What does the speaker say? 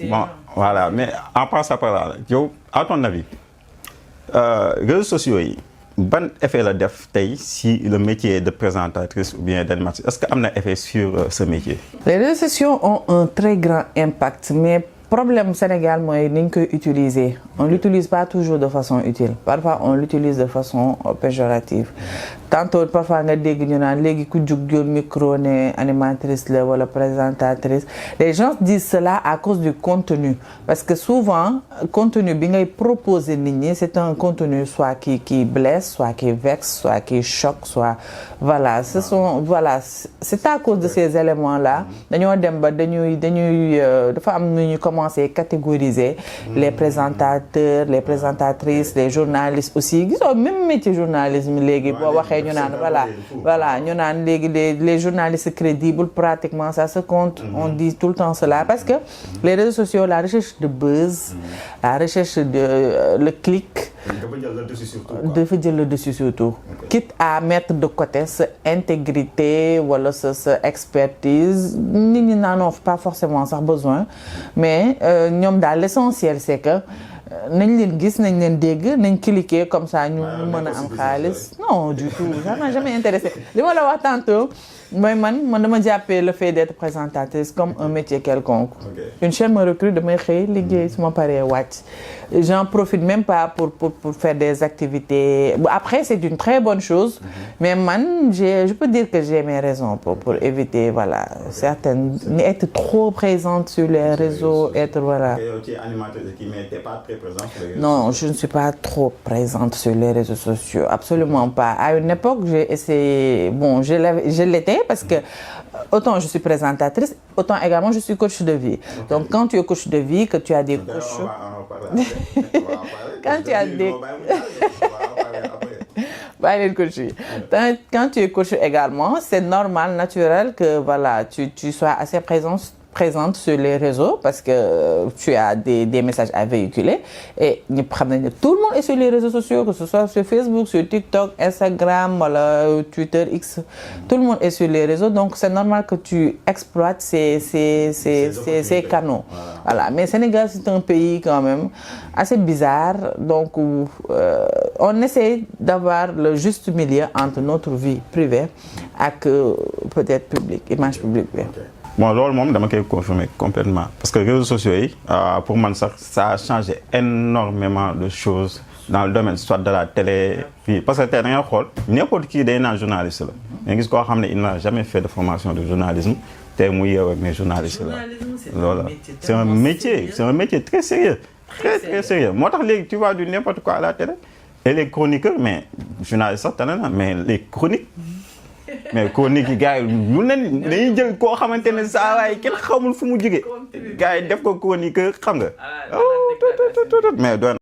Bon, voilà, mais en passant par là, yow, à ton avis, réseaux sociaux, ban effet la def si le métier de présentatrice ou bien d'animatrice, est-ce qu'il y a un effet sur ce métier? Les réseaux sociaux ont un très grand impact, mais problème au Sénégal, moi, c'est qu'on utiliser. On ne l'utilise pas toujours de façon utile. Parfois, on l'utilise de façon péjorative. Tantôt, parfois, on a des gens micro, animatrice ou présentatrice. Les gens disent cela à cause du contenu. Parce que souvent, le contenu que proposé, c'est un contenu soit qui blesse, soit qui vexe, soit qui choque, soit... Voilà, c'est à cause de ces éléments-là. Nous commencer à catégoriser les présentateurs, les présentatrices, les journalistes aussi. Même métier journalisme, les journalistes crédibles, pratiquement ça se compte. On dit tout le temps cela parce que les réseaux sociaux, la recherche de buzz, la recherche de le clic, de faire le dessus surtout. Quitte à mettre de côté cette intégrité ou cette expertise, nous n'en avons pas forcément ça besoin, mais l'essentiel c'est que nañ leen gis nañ leen dégg nañ cliquer comme ça ñu mën a am xaalis non du tout ça m'a jamais intéressé li ma la wax tantôt mooy man dama jàppee le fait d'être présentatrice comme un métier quelconque. Une chaîne me recrute damay xëy liggéey su ma paree wàcc. J'en profite même pas pour faire des activités. Après c'est une très bonne chose, mais je peux dire que j'ai mes raisons pour éviter voilà certaines être trop présente sur les réseaux, être voilà. Tu es animatrice mais t'es pas très présente sur les réseaux. Non, je ne suis pas trop présente sur les réseaux sociaux, absolument pas. À une époque, j'ai essayé, bon, je l'étais parce que autant je suis présentatrice, autant également je suis coach de vie. Donc quand tu es coach de vie, que tu as des coachs... Quand tu as des... Quand tu es coach également, c'est normal, naturel que voilà, tu sois assez présente sur les réseaux parce que tu as des messages à véhiculer et tout le monde est sur les réseaux sociaux, que ce soit sur Facebook, sur TikTok, Instagram, Twitter, X, tout le monde est sur les réseaux, donc c'est normal que tu exploites ces canaux. Voilà. Mais Sénégal c'est un pays quand même assez bizarre, donc on essaie d'avoir le juste milieu entre notre vie privée et peut-être publique, image publique. Bon, loolu moom dama koy confirmer complètement parce que les réseaux sociaux pour moi ça a changé énormément de choses dans le domaine soit de la télé parce que tey da nga xool n'importe qui day naan journaliste la mais gis koo xam ne il n'a jamais fait de formation de journalisme tey mu yeewu ak mais journaliste la loolu c'est un métier très sérieux très sérieux moo tax léegi tu vois du n'importe quoi à la télé et les chroniqueurs mais journalistes sax tane na mais les chroniques mais chronique yi gars yi lu nen dañuy jël koo xamante ne saa waay kenn xamul fu mu jógee gars yi def ko chroniqueur xam nga mais doon